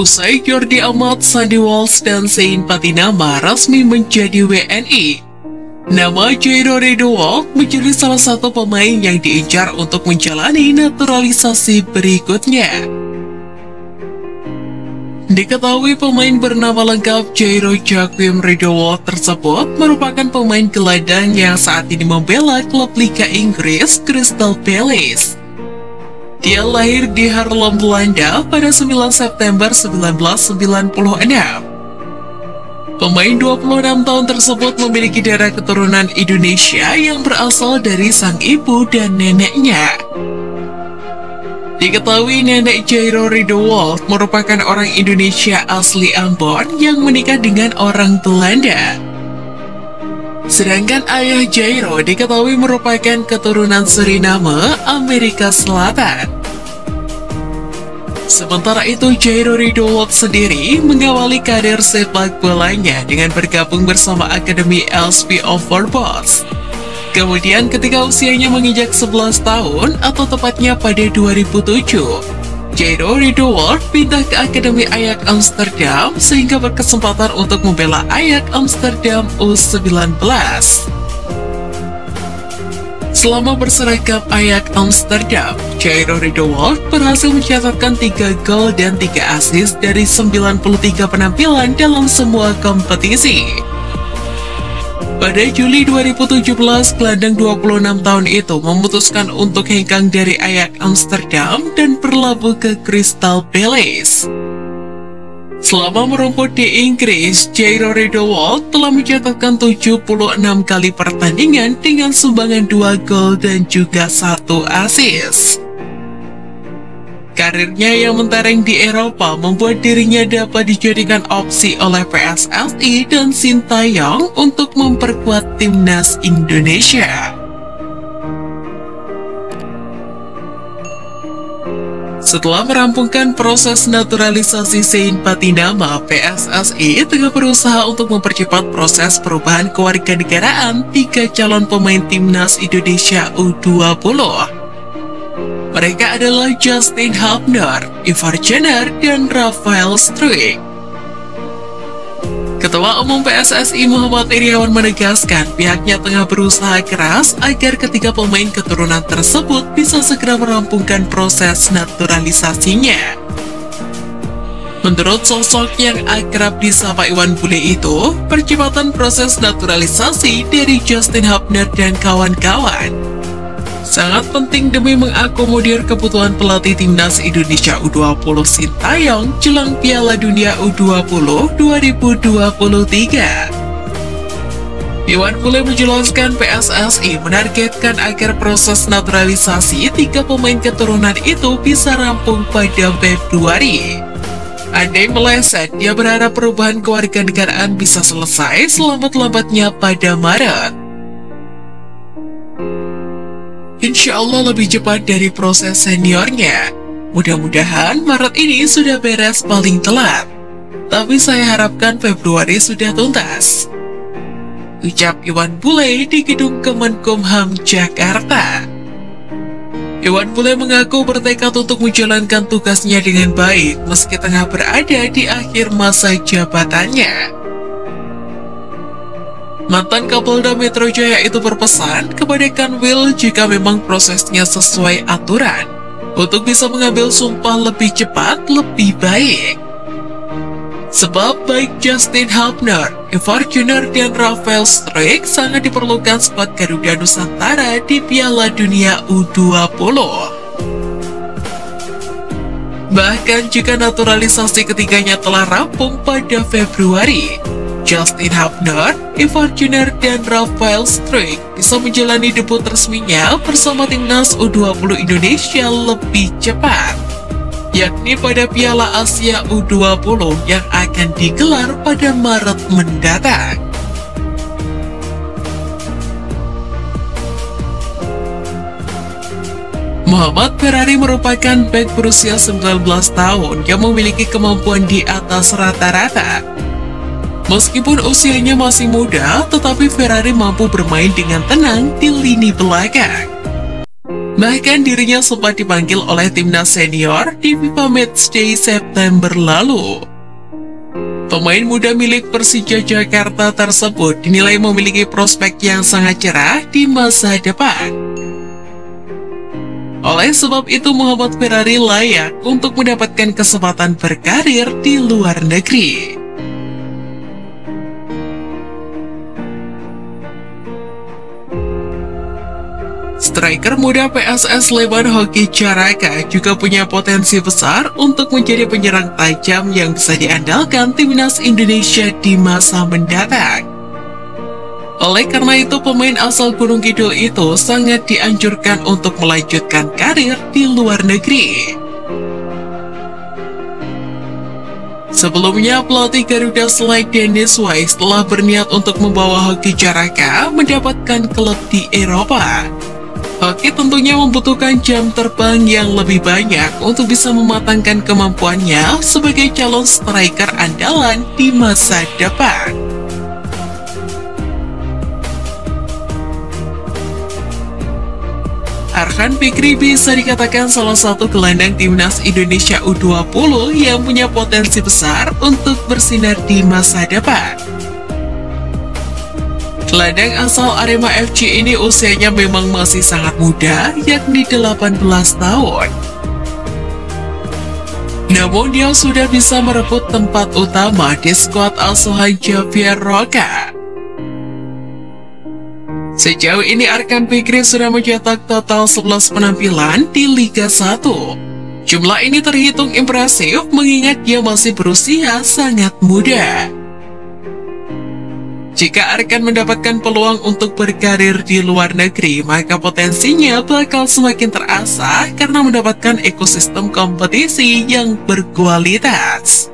Usai Jordi Amat, Sandy Walsh, dan Zain Patinama resmi menjadi WNI, nama Jairo Ridowolf menjadi salah satu pemain yang diincar untuk menjalani naturalisasi berikutnya. Diketahui pemain bernama lengkap Jairo Joachim Ridowolf tersebut merupakan pemain gelandang yang saat ini membela klub Liga Inggris Crystal Palace. Dia lahir di Haarlem, Belanda pada 9 September 1996. Pemain 26 tahun tersebut memiliki darah keturunan Indonesia yang berasal dari sang ibu dan neneknya. Diketahui nenek Jairo Ridowolf merupakan orang Indonesia asli Ambon yang menikah dengan orang Belanda. Sedangkan ayah Jairo diketahui merupakan keturunan Suriname, Amerika Selatan. Sementara itu, Jairo Ridowolf sendiri mengawali karir sepak bolanya dengan bergabung bersama Akademi LSP Overboss. Kemudian ketika usianya menginjak 11 tahun atau tepatnya pada 2007, Jairo Ridowolf pindah ke Akademi Ajax Amsterdam sehingga berkesempatan untuk membela Ajax Amsterdam U19. Selama berseragam Ajax Amsterdam, Jairo Ridowolf berhasil mencatatkan 3 gol dan 3 assist dari 93 penampilan dalam semua kompetisi. Pada Juli 2017, gelandang 26 tahun itu memutuskan untuk hengkang dari Ajax Amsterdam dan berlabuh ke Crystal Palace. Selama merumput di Inggris, Jairo Ridowolf telah mencatatkan 76 kali pertandingan dengan sumbangan 2 gol dan juga 1 assist. Karirnya yang mentereng di Eropa membuat dirinya dapat dijadikan opsi oleh PSSI dan Sintayong untuk memperkuat timnas Indonesia. Setelah merampungkan proses naturalisasi Zain Patinama, PSSI tengah berusaha untuk mempercepat proses perubahan kewarganegaraan 3 calon pemain timnas Indonesia U20. Mereka adalah Justin Hubner, Ivar Jenner, dan Rafael Struijk. Ketua Umum PSSI Muhammad Iryawan menegaskan pihaknya tengah berusaha keras agar ketiga pemain keturunan tersebut bisa segera merampungkan proses naturalisasinya. Menurut sosok yang akrab disapa Iwan Bule itu, percepatan proses naturalisasi dari Justin Hubner dan kawan-kawan sangat penting demi mengakomodir kebutuhan pelatih timnas Indonesia U20 Sintayong jelang Piala Dunia U20 2023. Iwan Bule menjelaskan PSSI menargetkan agar proses naturalisasi 3 pemain keturunan itu bisa rampung pada Februari. Andai meleset, dia berharap perubahan kewarganegaraan bisa selesai selambat-lambatnya pada Maret. Insya Allah lebih cepat dari proses seniornya. Mudah-mudahan Maret ini sudah beres paling telat. Tapi saya harapkan Februari sudah tuntas, ucap Iwan Bule di Gedung Kemenkumham, Jakarta. Iwan Bule mengaku bertekad untuk menjalankan tugasnya dengan baik meski tengah berada di akhir masa jabatannya. Mantan Kapolda Metro Jaya itu berpesan kepada Kanwil jika memang prosesnya sesuai aturan, untuk bisa mengambil sumpah lebih cepat lebih baik. Sebab baik Justin Hubner, Ivar Jenner, dan Rafael Struijk sangat diperlukan skuad Garuda Nusantara di Piala Dunia U20. Bahkan jika naturalisasi ketiganya telah rampung pada Februari, Justin Hubner, Ivar Jenner, dan Rafael Struijk bisa menjalani debut resminya bersama timnas U20 Indonesia lebih cepat, yakni pada Piala Asia U20 yang akan digelar pada Maret mendatang. Muhammad Ferrari merupakan bek berusia 19 tahun yang memiliki kemampuan di atas rata-rata. Meskipun usianya masih muda, tetapi Ferrari mampu bermain dengan tenang di lini belakang. Bahkan dirinya sempat dipanggil oleh timnas senior di FIFA Matchday September lalu. Pemain muda milik Persija Jakarta tersebut dinilai memiliki prospek yang sangat cerah di masa depan. Oleh sebab itu, Muhammad Ferrari layak untuk mendapatkan kesempatan berkarir di luar negeri. Striker muda PSS Sleman Hoki Caraka juga punya potensi besar untuk menjadi penyerang tajam yang bisa diandalkan timnas Indonesia di masa mendatang. Oleh karena itu, pemain asal Gunung Kidul itu sangat dianjurkan untuk melanjutkan karir di luar negeri. Sebelumnya, pelatih Garuda Select Dennis Wise telah berniat untuk membawa Hoki Caraka mendapatkan klub di Eropa. Hoki tentunya membutuhkan jam terbang yang lebih banyak untuk bisa mematangkan kemampuannya sebagai calon striker andalan di masa depan. Arhan Fikri bisa dikatakan salah satu gelandang timnas Indonesia U20 yang punya potensi besar untuk bersinar di masa depan. Gelandang asal Arema FC ini usianya memang masih sangat muda, yakni 18 tahun. Namun dia sudah bisa merebut tempat utama di skuad asuhan Javier Roca. Sejauh ini Arhan Fikri sudah mencetak total 11 penampilan di Liga 1. Jumlah ini terhitung impresif mengingat dia masih berusia sangat muda. Jika Arhan mendapatkan peluang untuk berkarir di luar negeri, maka potensinya bakal semakin terasa karena mendapatkan ekosistem kompetisi yang berkualitas.